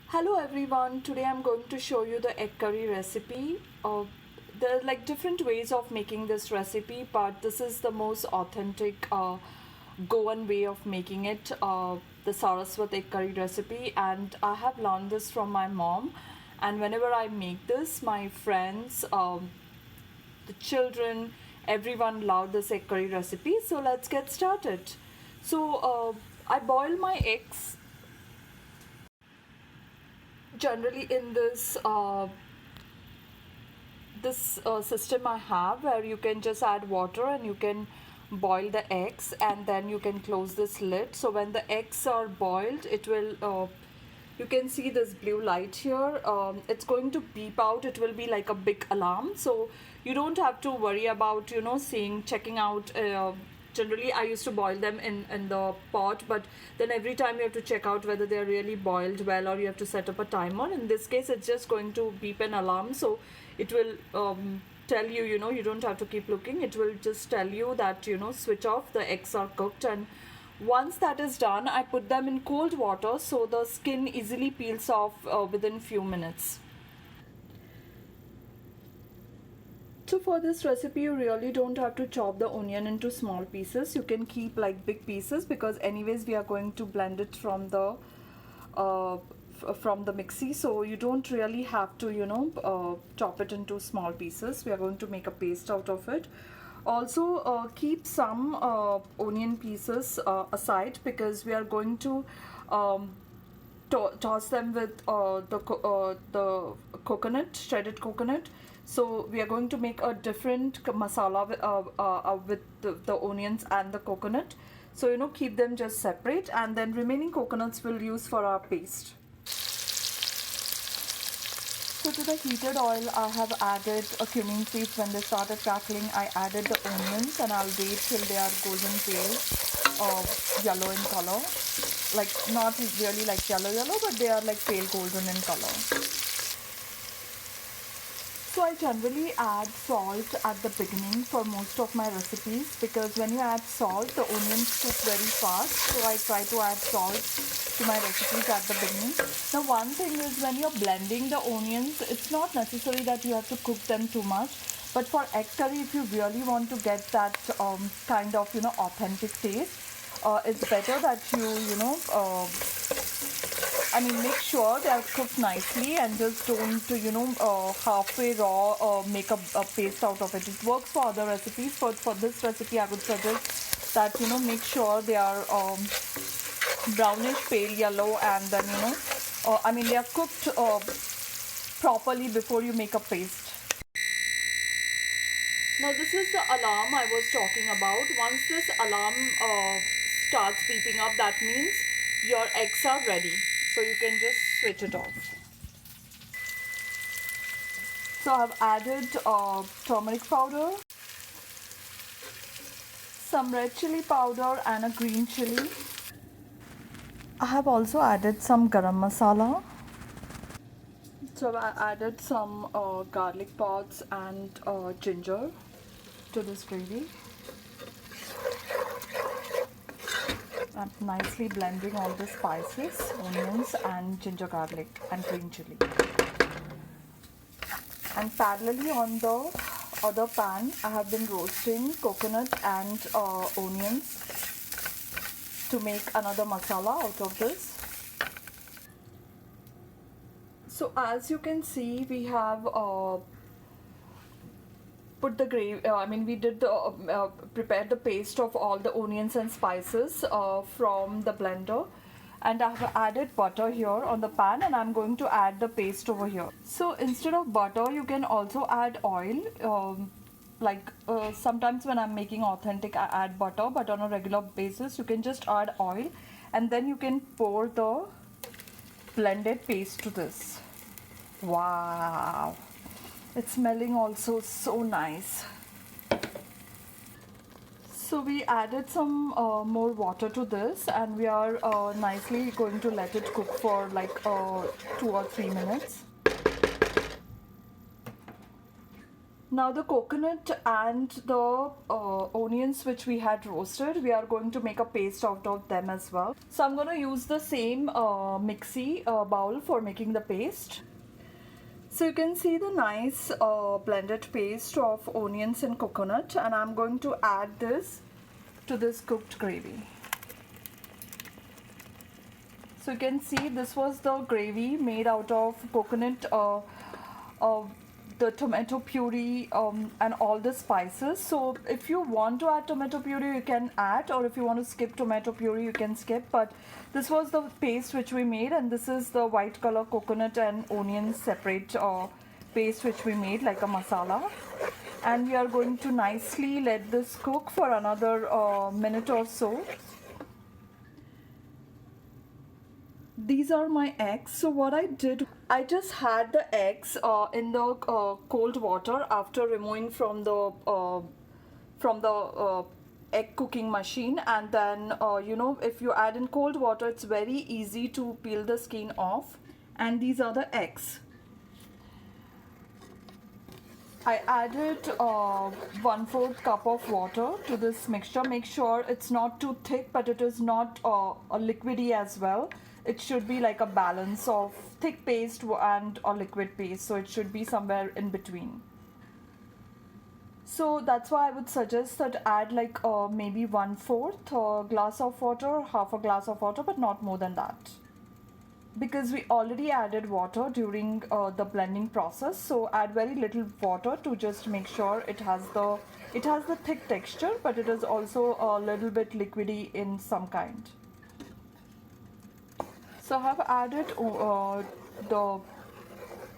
Hello everyone, today I'm going to show you the egg curry recipe. There are like different ways of making this recipe, but this is the most authentic Goan way of making it, the Saraswath egg curry recipe, and I have learned this from my mom. And whenever I make this, my friends, the children, everyone love this egg curry recipe. So let's get started. I boil my eggs generally in this system I have, where you can just add water and you can boil the eggs, and then you can close this lid. So when the eggs are boiled, it will you can see this blue light here. It's going to beep out. It will be like a big alarm, so you don't have to worry about seeing checking out. Generally I used to boil them in the pot, but then every time you have to check out whether they're really boiled well, or you have to set up a timer. In this case, it's just going to beep an alarm, so it will tell you, you don't have to keep looking. It will just tell you that, switch off, the eggs are cooked. And once that is done, I put them in cold water so the skin easily peels off within few minutes. So for this recipe, you really don't have to chop the onion into small pieces. You can keep like big pieces, because anyways we are going to blend it from the mixie, so you don't really have to chop it into small pieces. We are going to make a paste out of it. Also keep some onion pieces aside, because we are going to toss them with the coconut, shredded coconut. So we are going to make a different masala with the onions and the coconut. So keep them just separate, and then remaining coconuts we'll use for our paste. So to the heated oil, I have added a cumin seeds. When they started crackling, I added the onions, and I'll wait till they are golden pale or yellow in color. Like not really like yellow, but they are like pale golden in color. So I generally add salt at the beginning for most of my recipes, because when you add salt, the onions cook very fast. So I try to add salt to my recipes at the beginning. Now one thing is, when you're blending the onions, it's not necessary that you have to cook them too much. But for egg curry, if you really want to get that kind of authentic taste, it's better that make sure they are cooked nicely, and just don't halfway raw make a paste out of it. It works for other recipes. For this recipe, I would suggest that make sure they are brownish pale yellow, and then they are cooked properly before you make a paste. Now this is the alarm I was talking about. Once this alarm starts beeping up, that means your eggs are ready. So you can just switch it off. So I've added turmeric powder, some red chili powder, and a green chili. I have also added some garam masala. So I added some garlic pods and ginger to this gravy. I'm nicely blending all the spices, onions and ginger garlic and green chili. And parallelly on the other pan, I have been roasting coconut and onions to make another masala out of this. So as you can see, we have put the gravy, we did the prepared the paste of all the onions and spices from the blender, and I have added butter here on the pan, and I'm going to add the paste over here. So instead of butter, you can also add oil. Sometimes when I'm making authentic, I add butter, but on a regular basis you can just add oil, and then you can pour the blended paste to this. Wow, it's smelling also so nice. So we added some more water to this, and we are nicely going to let it cook for like 2 or 3 minutes. Now the coconut and the onions which we had roasted, we are going to make a paste out of them as well. So I'm going to use the same mixie bowl for making the paste. So you can see the nice blended paste of onions and coconut, and I'm going to add this to this cooked gravy. So you can see this was the gravy made out of coconut, the tomato puree, and all the spices. So if you want to add tomato puree, you can add, or if you want to skip tomato puree, you can skip. But this was the paste which we made, and this is the white color coconut and onion separate paste which we made like a masala. And we are going to nicely let this cook for another minute or so. These are my eggs. So what I did, I just had the eggs in the cold water after removing from the egg cooking machine, and then if you add in cold water, it's very easy to peel the skin off. And these are the eggs. I added 1/4 cup of water to this mixture. Make sure it's not too thick, but it is not a liquidy as well. It should be like a balance of thick paste and a liquid paste, so it should be somewhere in between. So that's why I would suggest that add like maybe 1/4 glass of water, half a glass of water, but not more than that, because we already added water during the blending process. So add very little water to just make sure it has the thick texture, but it is also a little bit liquidy in some kind. So I have added the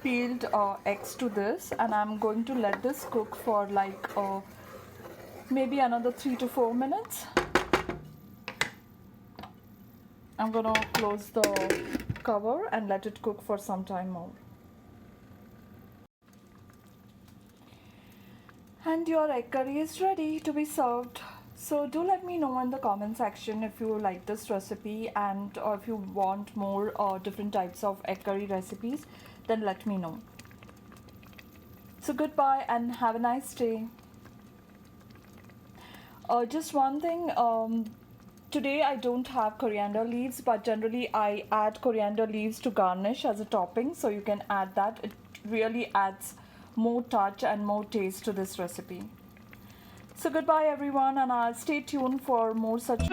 peeled eggs to this, and I'm going to let this cook for like maybe another 3 to 4 minutes. I'm gonna close the cover and let it cook for some time more. And your egg curry is ready to be served. So do let me know in the comment section if you like this recipe, and or if you want more different types of egg curry recipes, then let me know. So goodbye and have a nice day. Just one thing, today I don't have coriander leaves, but generally I add coriander leaves to garnish as a topping, so you can add that. It really adds more touch and more taste to this recipe. So goodbye everyone, and I'll stay tuned for more such